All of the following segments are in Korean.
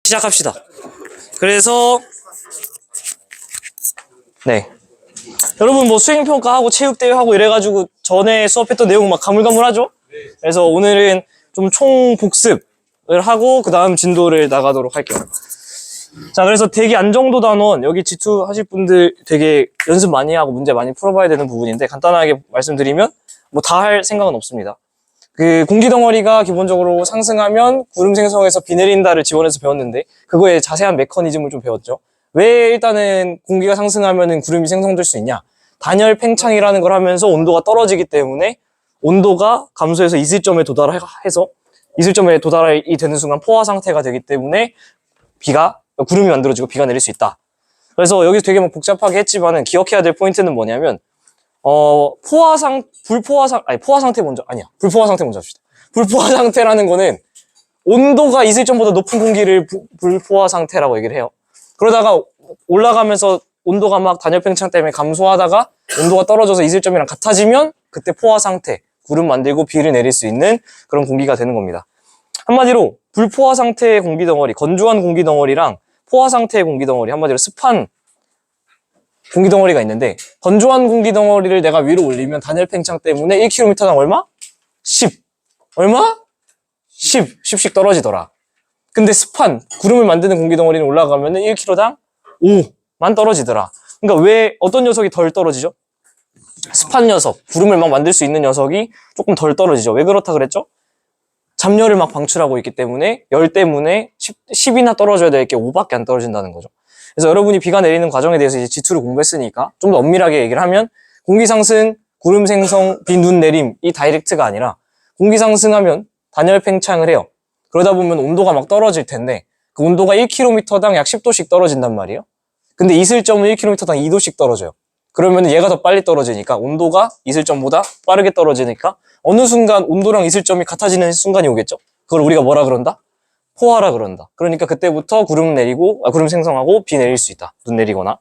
시작합시다. 그래서 네, 여러분 뭐 수행평가하고 체육대회하고 이래가지고 전에 수업했던 내용 막 가물가물하죠? 그래서 오늘은 좀 총복습을 하고 그 다음 진도를 나가도록 할게요. 자, 그래서 대기 안정도 단원, 여기 G2 하실 분들 되게 연습 많이 하고 문제 많이 풀어봐야 되는 부분인데, 간단하게 말씀드리면 뭐 다 할 생각은 없습니다. 그 공기덩어리가 기본적으로 상승하면 구름 생성해서 비 내린다를 지원해서 배웠는데, 그거의 자세한 메커니즘을 좀 배웠죠. 왜 일단은 공기가 상승하면은 구름이 생성될 수 있냐? 단열 팽창이라는 걸 하면서 온도가 떨어지기 때문에 온도가 감소해서 이슬점에 도달해서 이슬점에 도달이 되는 순간 포화 상태가 되기 때문에 구름이 만들어지고 비가 내릴 수 있다. 그래서 여기서 되게 뭐 복잡하게 했지만은 기억해야 될 포인트는 뭐냐면, 불포화 상태 먼저 합시다. 불포화 상태라는 거는 온도가 이슬점보다 높은 공기를 불포화 상태라고 얘기를 해요. 그러다가 올라가면서 온도가 막 단열 팽창 때문에 감소하다가 온도가 떨어져서 이슬점이랑 같아지면 그때 포화 상태, 구름 만들고 비를 내릴 수 있는 그런 공기가 되는 겁니다. 한마디로 불포화 상태의 공기덩어리, 건조한 공기덩어리랑 포화 상태의 공기덩어리, 한마디로 습한 공기덩어리가 있는데, 건조한 공기덩어리를 내가 위로 올리면 단열 팽창 때문에 1km당 얼마? 10. 얼마? 10씩 떨어지더라. 근데 습한 구름을 만드는 공기덩어리는 올라가면 1km당 5만 떨어지더라. 그러니까 왜 어떤 녀석이 덜 떨어지죠? 습한 녀석, 구름을 막 만들 수 있는 녀석이 조금 덜 떨어지죠. 왜 그렇다 그랬죠? 잡열을 막 방출하고 있기 때문에 열 때문에 10이나 떨어져야 될 게 5밖에 안 떨어진다는 거죠. 그래서 여러분이 비가 내리는 과정에 대해서 이제 G2를 공부했으니까 좀 더 엄밀하게 얘기를 하면, 공기 상승, 구름 생성, 비, 눈 내림, 이 다이렉트가 아니라 공기 상승하면 단열 팽창을 해요. 그러다 보면 온도가 막 떨어질 텐데, 그 온도가 1km당 약 10도씩 떨어진단 말이에요. 근데 이슬점은 1km당 2도씩 떨어져요. 그러면 얘가 더 빨리 떨어지니까 온도가 이슬점보다 빠르게 떨어지니까 어느 순간 온도랑 이슬점이 같아지는 순간이 오겠죠. 그걸 우리가 뭐라 그런다? 포화라 그런다. 그러니까 그때부터 구름 생성하고 비 내릴 수 있다. 눈 내리거나.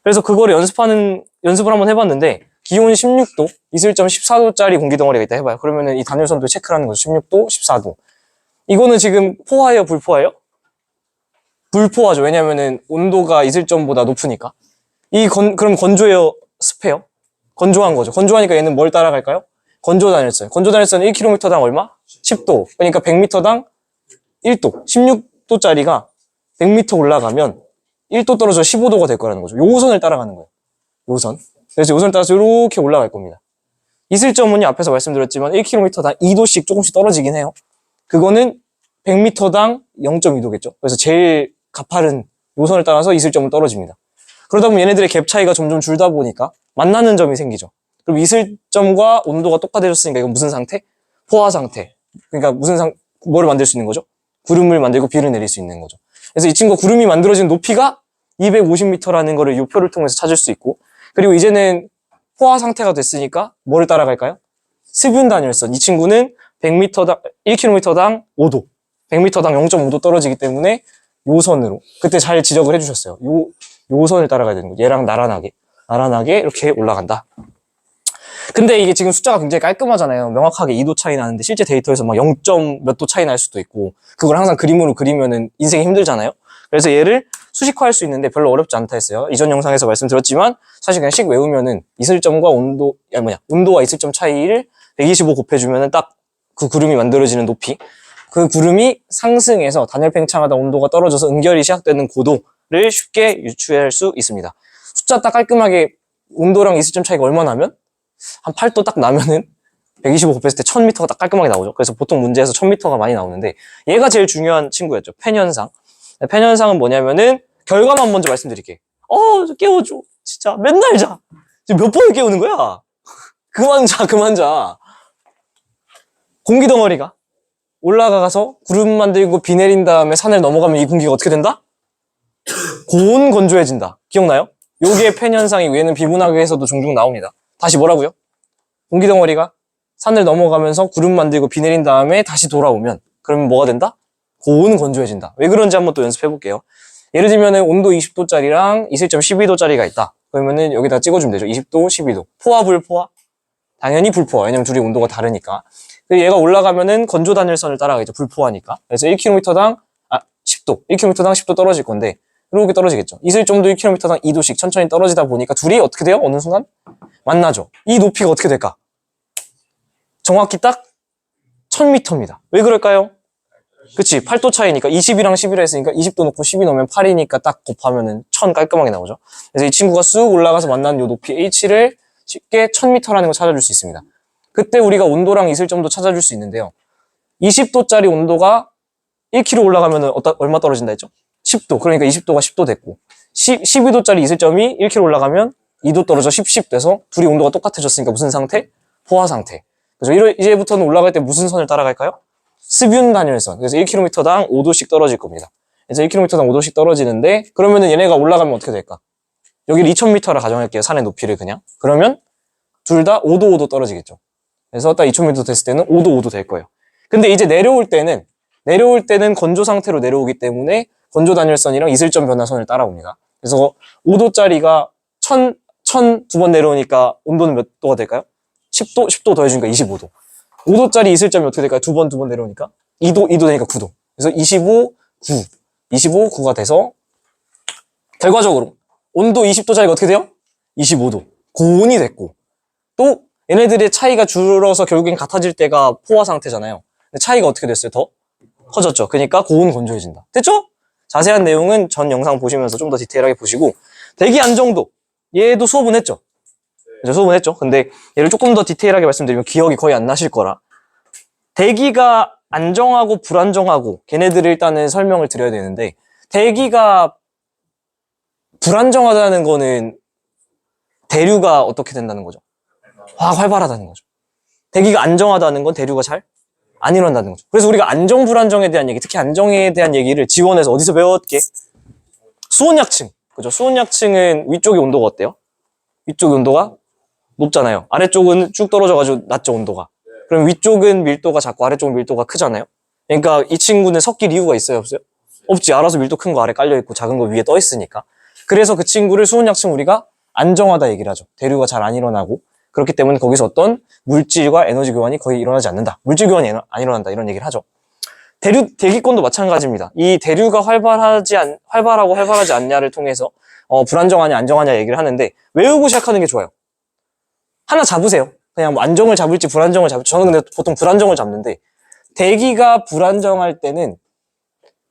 그래서 그거를 연습을 한번 해봤는데, 기온 16도, 이슬점 14도짜리 공기덩어리가 있다 해봐요. 그러면은 이 단열선도 체크를 하는 거죠. 16도, 14도. 이거는 지금 포화예요, 불포화예요? 불포화죠. 왜냐면은 온도가 이슬점보다 높으니까. 그럼 건조해요, 습해요? 건조한 거죠. 건조하니까 얘는 뭘 따라갈까요? 건조 단열선. 건조 단열선은 1km당 얼마? 10도. 그러니까 100m당 1도. 16도짜리가 100m 올라가면 1도 떨어져 15도가 될 거라는 거죠. 요선을 따라가는 거예요. 요선. 그래서 요선을 따라서 이렇게 올라갈 겁니다. 이슬점은 앞에서 말씀드렸지만 1km당 2도씩 조금씩 떨어지긴 해요. 그거는 100m당 0.2도겠죠. 그래서 제일 가파른 요선을 따라서 이슬점은 떨어집니다. 그러다 보면 얘네들의 갭 차이가 점점 줄다 보니까 만나는 점이 생기죠. 그럼 이슬점과 온도가 똑같아졌으니까 이건 무슨 상태? 포화 상태. 그러니까 뭐를 만들 수 있는 거죠? 구름을 만들고 비를 내릴 수 있는 거죠. 그래서 이 친구가 구름이 만들어지는 높이가 250m라는 거를 이 표를 통해서 찾을 수 있고, 그리고 이제는 포화 상태가 됐으니까 뭐를 따라갈까요? 스뷴 단열선. 이 친구는 1km당 5도, 100m당 0.5도 떨어지기 때문에 요선으로, 그때 잘 지적을 해주셨어요. 요선을 따라가야 되는 거예요. 얘랑 나란하게 이렇게 올라간다. 근데 이게 지금 숫자가 굉장히 깔끔하잖아요. 명확하게 2도 차이 나는데 실제 데이터에서 막 0. 몇 도 차이 날 수도 있고, 그걸 항상 그림으로 그리면은 인생이 힘들잖아요. 그래서 얘를 수식화할 수 있는데 별로 어렵지 않다 했어요. 이전 영상에서 말씀드렸지만 사실 그냥 식 외우면은 이슬점과 온도와 이슬점 차이를 125 곱해주면은 딱 그 구름이 만들어지는 높이, 그 구름이 상승해서 단열 팽창하다 온도가 떨어져서 응결이 시작되는 고도를 쉽게 유추할 수 있습니다. 숫자 딱 깔끔하게 온도랑 이슬점 차이가 얼마 나면? 한 8도 딱 나면은 125 곱했을 때 1000m가 딱 깔끔하게 나오죠. 그래서 보통 문제에서 1000m가 많이 나오는데, 얘가 제일 중요한 친구였죠. 펜현상. 펜현상은 뭐냐면은, 결과만 먼저 말씀드릴게. 깨워줘. 진짜 맨날 자. 지금 몇 번을 깨우는 거야? 그만 자. 공기덩어리가 올라가서 구름 만들고 비 내린 다음에 산을 넘어가면 이 공기가 어떻게 된다? 고온 건조해진다. 기억나요? 요게 펜현상이고, 얘는 비문학에서도 종종 나옵니다. 다시 뭐라고요? 공기덩어리가 산을 넘어가면서 구름 만들고 비 내린 다음에 다시 돌아오면, 그러면 뭐가 된다? 고온 건조해진다. 왜 그런지 한번 또 연습해 볼게요. 예를 들면은 온도 20도짜리랑 이슬점 12도짜리가 있다. 그러면은 여기다 찍어주면 되죠. 20도, 12도. 포화, 불포화? 당연히 불포화. 왜냐면 둘이 온도가 다르니까. 얘가 올라가면은 건조 단열선을 따라가겠죠. 불포화니까. 그래서 1km당 10도, 1km당 10도 떨어질 건데 이렇게 떨어지겠죠. 이슬점도 1km당 2도씩 천천히 떨어지다 보니까 둘이 어떻게 돼요? 어느 순간 만나죠. 이 높이가 어떻게 될까? 정확히 딱 1000m입니다. 왜 그럴까요? 그치, 8도 차이니까 20이랑 11을 했으니까 20도 넣고 12 넣으면 8이니까 딱 곱하면은 1000 깔끔하게 나오죠. 그래서 이 친구가 쑥 올라가서 만나는 요 높이 H를 쉽게 1000m라는 걸 찾아줄 수 있습니다. 그때 우리가 온도랑 이슬점도 찾아줄 수 있는데요. 20도짜리 온도가 1km 올라가면 얼마 떨어진다 했죠? 10도. 그러니까 20도가 10도 됐고 12도짜리 이슬점이 1km 올라가면 2도 떨어져 10 돼서 둘이 온도가 똑같아졌으니까 무슨 상태? 포화 상태. 그래서 이제부터는 올라갈 때 무슨 선을 따라갈까요? 스뷴 단열선. 그래서 1km당 5도씩 떨어질 겁니다. 그래서 1km당 5도씩 떨어지는데 그러면은 얘네가 올라가면 어떻게 될까? 여기를 2000m라 가정할게요. 산의 높이를 그냥. 그러면 둘 다 5도 5도 떨어지겠죠. 그래서 딱 2000m 됐을 때는 5도 5도 될 거예요. 근데 이제 내려올 때는 건조 상태로 내려오기 때문에 건조 단열선이랑 이슬점 변화선을 따라옵니다. 그래서 5도짜리가 1000 두 번 내려오니까 온도는 몇 도가 될까요? 10도 더해주니까 25도. 5도짜리 이슬점이 어떻게 될까요? 두 번 되니까 2도 되니까 9도. 그래서 25, 9가 돼서 결과적으로 온도 20도짜리가 어떻게 돼요? 25도. 고온이 됐고 또 얘네들의 차이가 줄어서 결국엔 같아질 때가 포화 상태잖아요. 근데 차이가 어떻게 됐어요? 더 커졌죠. 그러니까 고온 건조해진다. 됐죠? 자세한 내용은 전 영상 보시면서 좀 더 디테일하게 보시고 대기 안정도 얘도 수업은 했죠. 그죠? 수업은 했죠. 근데 얘를 조금 더 디테일하게 말씀드리면 기억이 거의 안 나실 거라 대기가 안정하고 불안정하고 걔네들을 일단은 설명을 드려야 되는데 대기가 불안정하다는 거는 대류가 어떻게 된다는 거죠? 활발하다는 거죠. 대기가 안정하다는 건 대류가 잘 안 일어난다는 거죠. 그래서 우리가 안정 불안정에 대한 얘기, 특히 안정에 대한 얘기를 지원에서 어디서 배웠게? 수온약층. 그죠? 수온약층은 위쪽의 온도가 어때요? 위쪽의 온도가 높잖아요. 아래쪽은 쭉 떨어져가지고 낮죠, 온도가. 그럼 위쪽은 밀도가 작고 아래쪽은 밀도가 크잖아요. 그러니까 이 친구는 섞일 이유가 있어요, 없어요? 없지. 알아서 밀도 큰 거 아래 깔려있고 작은 거 위에 떠 있으니까. 그래서 그 친구를 수온약층 우리가 안정하다 얘기를 하죠. 대류가 잘 안 일어나고 그렇기 때문에 거기서 어떤 물질과 에너지 교환이 거의 일어나지 않는다. 물질 교환이 안 일어난다. 이런 얘기를 하죠. 대기권도 마찬가지입니다. 이 대류가 활발하고 활발하지 않냐를 통해서 불안정하냐 안정하냐 얘기를 하는데 외우고 시작하는 게 좋아요. 하나 잡으세요. 그냥 뭐 안정을 잡을지 불안정을 잡을지. 저는 근데 보통 불안정을 잡는데 대기가 불안정할 때는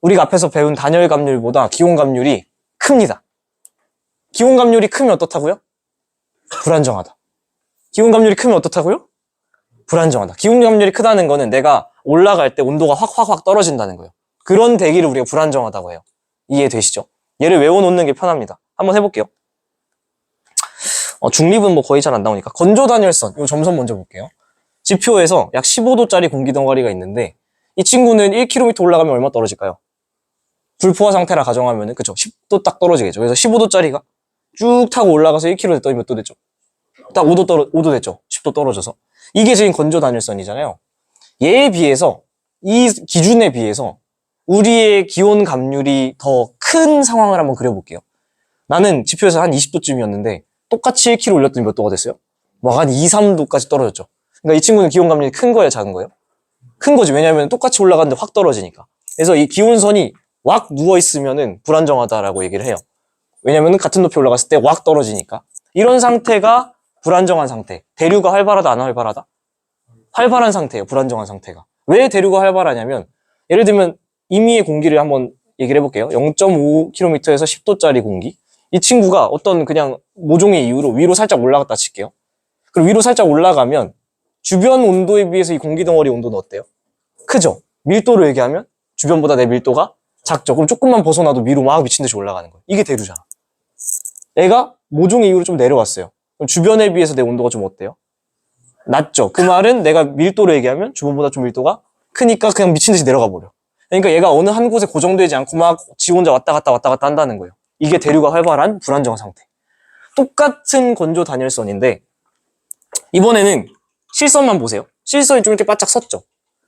우리가 앞에서 배운 단열 감률보다 기온 감률이 큽니다. 기온 감률이 크면 어떻다고요? 불안정하다. 기온 감률이 크면 어떻다고요? 불안정하다. 기온 감률이 크다는 거는 내가 올라갈 때 온도가 확 떨어진다는 거예요. 그런 대기를 우리가 불안정하다고 해요. 이해되시죠? 얘를 외워놓는 게 편합니다. 한번 해볼게요. 중립은 뭐 거의 잘 안 나오니까 건조 단열선, 이 점선 먼저 볼게요. 지표에서 약 15도짜리 공기 덩어리가 있는데 이 친구는 1km 올라가면 얼마 떨어질까요? 불포화 상태라 가정하면은 그쵸? 10도 딱 떨어지겠죠. 그래서 15도짜리가 쭉 타고 올라가서 1km 됐더니 몇 도 됐죠? 딱 5도 됐죠. 10도 떨어져서. 이게 지금 건조 단열선이잖아요. 얘에 비해서 이 기준에 비해서 우리의 기온 감률이 더 큰 상황을 한번 그려볼게요. 나는 지표에서 한 20도쯤이었는데 똑같이 1km 올렸더니 몇 도가 됐어요? 막 한 2, 3도까지 떨어졌죠. 그러니까 이 친구는 기온 감률이 큰 거예요, 작은 거예요? 큰 거지. 왜냐하면 똑같이 올라갔는데 확 떨어지니까. 그래서 이 기온선이 왁 누워있으면은 불안정하다라고 얘기를 해요. 왜냐면은 같은 높이 올라갔을 때 왁 떨어지니까. 이런 상태가 불안정한 상태. 대류가 활발하다, 안 활발하다? 활발한 상태예요, 불안정한 상태가. 왜 대류가 활발하냐면, 예를 들면, 임의의 공기를 한번 얘기를 해볼게요. 0.5km에서 10도짜리 공기. 이 친구가 어떤 그냥 모종의 이유로 위로 살짝 올라갔다 칠게요. 그리고 위로 살짝 올라가면, 주변 온도에 비해서 이 공기 덩어리 온도는 어때요? 크죠? 밀도로 얘기하면, 주변보다 내 밀도가 작죠? 그럼 조금만 벗어나도 위로 막 미친 듯이 올라가는 거예요. 이게 대류잖아. 얘가 모종의 이유로 좀 내려왔어요. 그럼 주변에 비해서 내 온도가 좀 어때요? 낮죠? 그 말은 내가 밀도로 얘기하면 주변보다 좀 밀도가 크니까 그냥 미친 듯이 내려가 버려. 그러니까 얘가 어느 한 곳에 고정되지 않고 막 지 혼자 왔다 갔다 한다는 거예요. 이게 대류가 활발한 불안정 상태. 똑같은 건조 단열선인데 이번에는 실선만 보세요. 실선이 좀 이렇게 바짝 섰죠?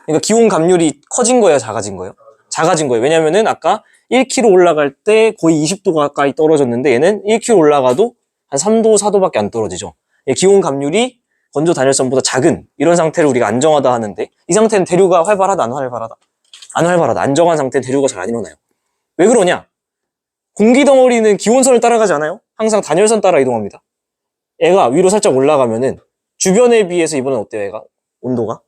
그러니까 기온 감률이 커진 거예요? 작아진 거예요? 작아진 거예요. 왜냐면은 아까 1km 올라갈 때 거의 20도 가까이 떨어졌는데 얘는 1km 올라가도 한 3도, 4도밖에 안 떨어지죠. 기온 감률이 건조 단열선보다 작은 이런 상태를 우리가 안정하다 하는데 이 상태는 대류가 활발하다, 안 활발하다? 안 활발하다. 안정한 상태는 대류가 잘 안 일어나요. 왜 그러냐? 공기 덩어리는 기온선을 따라가지 않아요? 항상 단열선 따라 이동합니다. 얘가 위로 살짝 올라가면은 주변에 비해서 이번엔 어때요, 얘가? 온도가?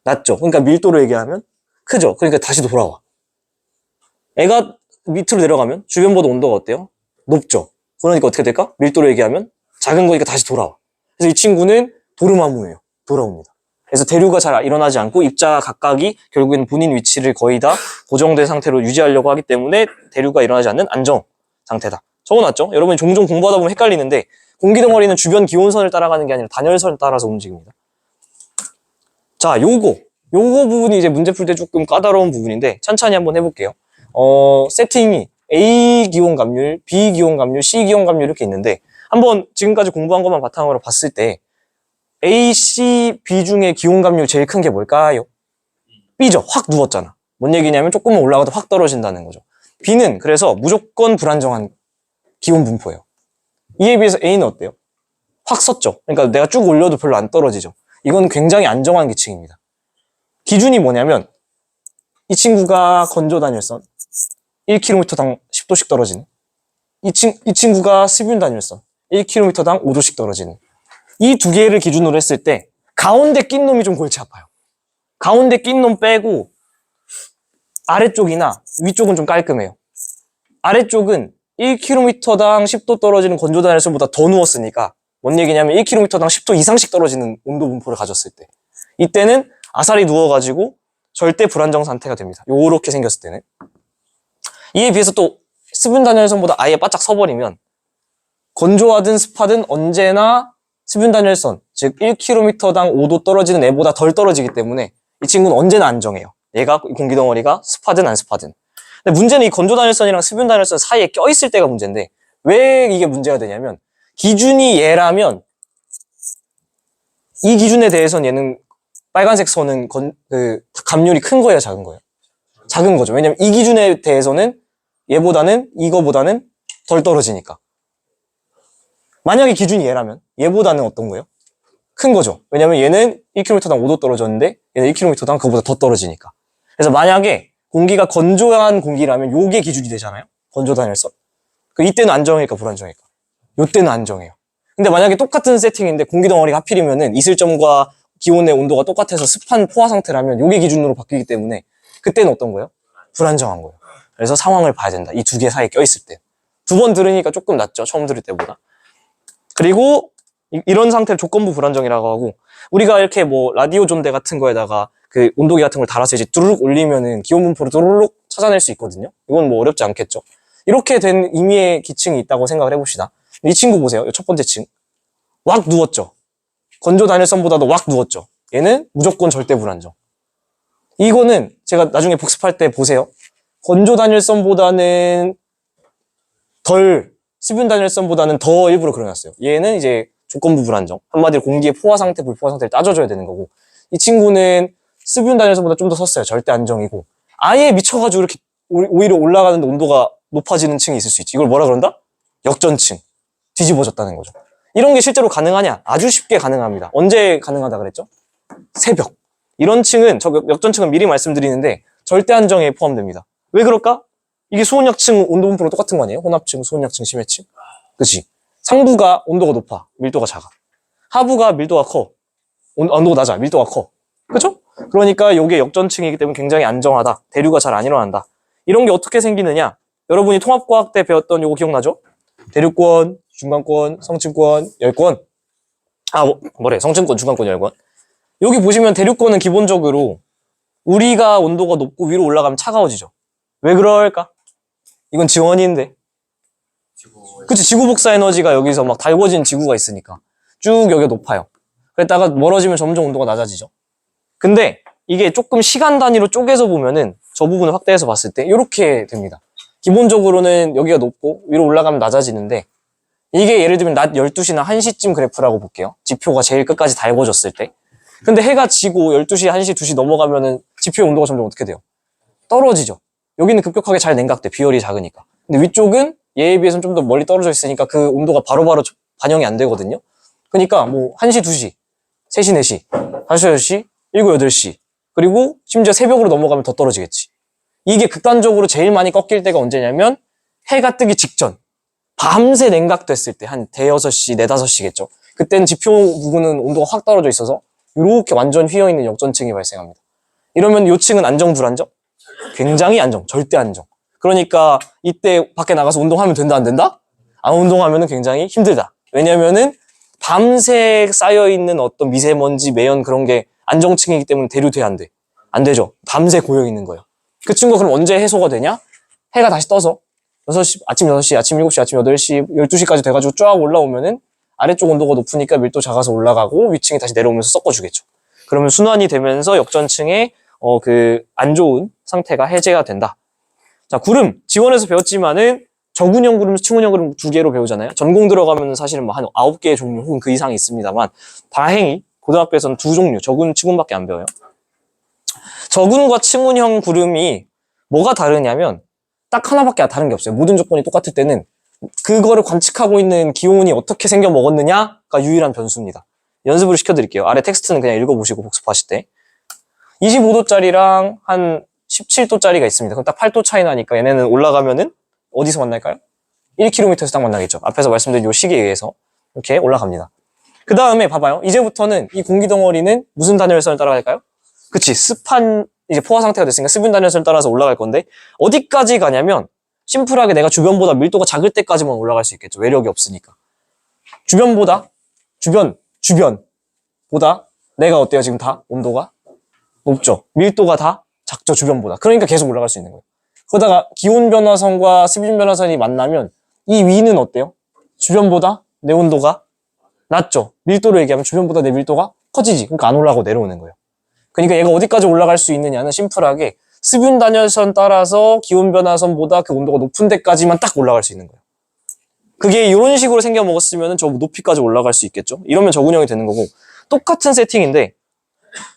낮죠? 그러니까 밀도로 얘기하면 크죠? 그러니까 다시 돌아와. 애가 밑으로 내려가면 주변보다 온도가 어때요? 높죠? 그러니까 어떻게 될까? 밀도로 얘기하면 작은 거니까 다시 돌아와. 그래서 이 친구는 도르마무예요. 돌아옵니다. 그래서 대류가 잘 일어나지 않고 입자 각각이 결국에는 본인 위치를 거의 다 고정된 상태로 유지하려고 하기 때문에 대류가 일어나지 않는 안정 상태다. 적어놨죠? 여러분이 종종 공부하다 보면 헷갈리는데 공기덩어리는 주변 기온선을 따라가는 게 아니라 단열선을 따라서 움직입니다. 자, 요거 부분이 이제 문제 풀 때 조금 까다로운 부분인데 천천히 한번 해볼게요. 세팅이 A 기온 감률, B 기온 감률, C 기온 감률 이렇게 있는데 한번 지금까지 공부한 것만 바탕으로 봤을 때 A, C, B 중에 기온 감률 제일 큰 게 뭘까요? B죠. 확 누웠잖아. 뭔 얘기냐면 조금만 올라가도 확 떨어진다는 거죠. B는 그래서 무조건 불안정한 기온 분포예요. 이에 비해서 A는 어때요? 확 섰죠. 그러니까 내가 쭉 올려도 별로 안 떨어지죠. 이건 굉장히 안정한 기층입니다. 기준이 뭐냐면 이 친구가 건조 단열선 1km당 10도씩 떨어지는 이 친구가 습윤 단열선 1km당 5도씩 떨어지는 이 두 개를 기준으로 했을 때 가운데 낀 놈이 좀 골치 아파요. 가운데 낀 놈 빼고 아래쪽이나 위쪽은 좀 깔끔해요. 아래쪽은 1km당 10도 떨어지는 건조 단열선보다 더 누웠으니까 뭔 얘기냐면 1km당 10도 이상씩 떨어지는 온도 분포를 가졌을 때 이때는 아사리 누워가지고 절대 불안정 상태가 됩니다. 요렇게 생겼을 때는. 이에 비해서 또 습윤 단열선보다 아예 바짝 서버리면 건조하든 습하든 언제나 습윤 단열선, 즉 1km당 5도 떨어지는 애보다 덜 떨어지기 때문에 이 친구는 언제나 안정해요. 얘가 공기 덩어리가 습하든 안 습하든. 근데 문제는 이 건조 단열선이랑 습윤 단열선 사이에 껴있을 때가 문제인데 왜 이게 문제가 되냐면 기준이 얘라면 이 기준에 대해서는 얘는 빨간색 선은 감률이 큰 거예요, 작은 거예요? 작은 거죠. 왜냐면 이 기준에 대해서는 이거보다는 덜 떨어지니까. 만약에 기준이 얘라면 얘보다는 어떤 거예요? 큰 거죠. 왜냐면 얘는 1km당 5도 떨어졌는데 얘는 1km당 그거보다 더 떨어지니까. 그래서 만약에 공기가 건조한 공기라면 요게 기준이 되잖아요. 건조 단열선. 이때는 안정일까 불안정일까? 요때는 안정해요. 근데 만약에 똑같은 세팅인데 공기 덩어리가 하필이면은 이슬점과 기온의 온도가 똑같아서 습한 포화 상태라면 요게 기준으로 바뀌기 때문에 그때는 어떤 거예요? 불안정한 거예요. 그래서 상황을 봐야 된다. 이 두 개 사이에 껴있을 때. 두 번 들으니까 조금 낫죠. 처음 들을 때보다. 그리고 이런 상태를 조건부 불안정이라고 하고 우리가 이렇게 뭐 라디오 존대 같은 거에다가 그 온도계 같은 걸 달아서 이제 두루룩 올리면은 기온 분포를 두루룩 찾아낼 수 있거든요. 이건 뭐 어렵지 않겠죠. 이렇게 된 의미의 기층이 있다고 생각을 해봅시다. 이 친구 보세요. 첫 번째 층. 왁 누웠죠. 건조 단열선보다도 왁 누웠죠. 얘는 무조건 절대 불안정. 이거는 제가 나중에 복습할 때 보세요. 건조 단열선보다는 덜, 습윤 단열선보다는 더 일부러 그려놨어요. 얘는 이제 조건부 불안정. 한마디로 공기의 포화 상태, 불포화 상태를 따져줘야 되는 거고. 이 친구는 습윤 단열선보다 좀 더 섰어요. 절대 안정이고. 아예 미쳐가지고 이렇게 오히려 올라가는데 온도가 높아지는 층이 있을 수 있지. 이걸 뭐라 그런다? 역전층. 뒤집어졌다는 거죠. 이런 게 실제로 가능하냐? 아주 쉽게 가능합니다. 언제 가능하다 그랬죠? 새벽. 이런 층은, 저 역전층은 미리 말씀드리는데 절대 안정에 포함됩니다. 왜 그럴까? 이게 수온약층 온도 분포랑 똑같은 거 아니에요? 혼합층, 수온약층, 심해층. 그치? 상부가 온도가 높아. 밀도가 작아. 하부가 밀도가 커. 온도가 낮아. 밀도가 커. 그쵸? 그러니까 이게 역전층이기 때문에 굉장히 안정하다. 대류가 잘 안 일어난다. 이런 게 어떻게 생기느냐? 여러분이 통합과학 때 배웠던 요거 기억나죠? 대류권, 중간권, 성층권, 열권. 성층권, 중간권, 열권. 여기 보시면 대류권은 기본적으로 우리가 온도가 높고 위로 올라가면 차가워지죠. 왜 그럴까? 이건 지원인데. 그치, 지구 복사 에너지가 여기서 막 달궈진 지구가 있으니까 쭉 여기가 높아요. 그랬다가 멀어지면 점점 온도가 낮아지죠. 근데 이게 조금 시간 단위로 쪼개서 보면은 저 부분을 확대해서 봤을 때 이렇게 됩니다. 기본적으로는 여기가 높고 위로 올라가면 낮아지는데 이게 예를 들면 낮 12시나 1시쯤 그래프라고 볼게요. 지표가 제일 끝까지 달궈졌을 때. 근데 해가 지고 12시, 1시, 2시 넘어가면은 지표의 온도가 점점 어떻게 돼요? 떨어지죠. 여기는 급격하게 잘 냉각돼. 비열이 작으니까. 근데 위쪽은 얘에 비해서는 좀 더 멀리 떨어져 있으니까 그 온도가 바로바로 반영이 안 되거든요. 그러니까 뭐 1시, 2시, 3시, 4시, 5시, 6시, 7시, 8시 그리고 심지어 새벽으로 넘어가면 더 떨어지겠지. 이게 극단적으로 제일 많이 꺾일 때가 언제냐면 해가 뜨기 직전. 밤새 냉각됐을 때, 한 대여섯 시, 네다섯 시겠죠. 그때는 지표 부근은 온도가 확 떨어져 있어서 이렇게 완전 휘어있는 역전층이 발생합니다. 이러면 요 층은 안정, 불안정? 굉장히 안정, 절대 안정. 그러니까 이때 밖에 나가서 운동하면 된다, 안 된다? 안 운동하면 굉장히 힘들다. 왜냐면은 밤새 쌓여있는 어떤 미세먼지, 매연 그런 게 안정층이기 때문에 대류돼, 안 돼? 안 되죠. 밤새 고여있는 거예요. 그 친구가 그럼 언제 해소가 되냐? 해가 다시 떠서 6시, 아침 6시, 아침 7시, 아침 8시, 12시까지 돼가지고 쫙 올라오면은 아래쪽 온도가 높으니까 밀도 작아서 올라가고 위층이 다시 내려오면서 섞어주겠죠. 그러면 순환이 되면서 역전층의 그 안 좋은 상태가 해제가 된다. 자, 구름. 지원에서 배웠지만은 저군형 구름, 층운형 구름 두 개로 배우잖아요. 전공 들어가면 사실은 뭐 한 9개의 종류 혹은 그 이상이 있습니다만 다행히 고등학교에서는 두 종류, 저군, 층운밖에 안 배워요. 저군과 층운형 구름이 뭐가 다르냐면 딱 하나밖에 다른 게 없어요. 모든 조건이 똑같을 때는 그거를 관측하고 있는 기온이 어떻게 생겨 먹었느냐가 유일한 변수입니다. 연습을 시켜드릴게요. 아래 텍스트는 그냥 읽어보시고 복습하실 때 25도짜리랑 한 17도짜리가 있습니다. 그럼 딱 8도 차이 나니까 얘네는 올라가면은 어디서 만날까요? 1km에서 딱 만나겠죠. 앞에서 말씀드린 요 시기에 의해서 이렇게 올라갑니다. 그 다음에 봐봐요. 이제부터는 이 공기 덩어리는 무슨 단열선을 따라갈까요? 그치, 습한 이제 포화 상태가 됐으니까 습윤 단열선을 따라서 올라갈 건데 어디까지 가냐면 심플하게 내가 주변보다 밀도가 작을 때까지만 올라갈 수 있겠죠. 외력이 없으니까. 주변보다 주변보다 내가 어때요? 지금 다 온도가 높죠. 밀도가 다 작죠. 주변보다. 그러니까 계속 올라갈 수 있는 거예요. 그러다가 기온 변화선과 습윤 변화선이 만나면 이 위는 어때요? 주변보다 내 온도가 낮죠. 밀도로 얘기하면 주변보다 내 밀도가 커지지. 그러니까 안 올라가고 내려오는 거예요. 그러니까 얘가 어디까지 올라갈 수 있느냐는 심플하게 습윤 단열선 따라서 기온 변화선보다 그 온도가 높은 데까지만 딱 올라갈 수 있는 거예요. 그게 이런 식으로 생겨 먹었으면 저 높이까지 올라갈 수 있겠죠. 이러면 저군형이 되는 거고 똑같은 세팅인데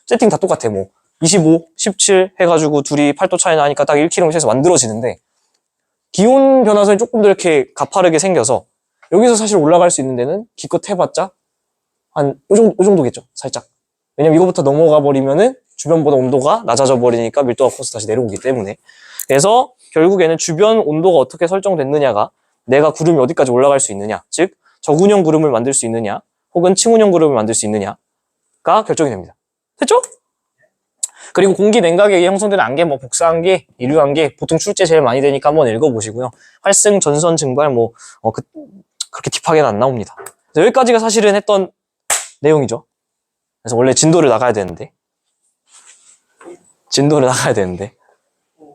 세팅 다 똑같아. 뭐 25, 17 해가지고 둘이 8도 차이 나니까 딱 1km에서 만들어지는데 기온 변화선이 조금 더 이렇게 가파르게 생겨서 여기서 사실 올라갈 수 있는 데는 기껏 해봤자 한 이 정도겠죠. 살짝. 왜냐면 이거부터 넘어가 버리면은 주변보다 온도가 낮아져 버리니까 밀도가 커서 다시 내려오기 때문에. 그래서 결국에는 주변 온도가 어떻게 설정됐느냐가 내가 구름이 어디까지 올라갈 수 있느냐, 즉 저군형 구름을 만들 수 있느냐 혹은 층운형 구름을 만들 수 있느냐가 결정이 됩니다. 됐죠? 그리고 공기 냉각에 형성되는 안개, 뭐 복사안개, 이류안개 보통 출제 제일 많이 되니까 한번 읽어보시고요. 활승, 전선, 증발 그렇게 딥하게는 안 나옵니다. 여기까지가 사실은 했던 내용이죠. 그래서 원래 진도를 나가야 되는데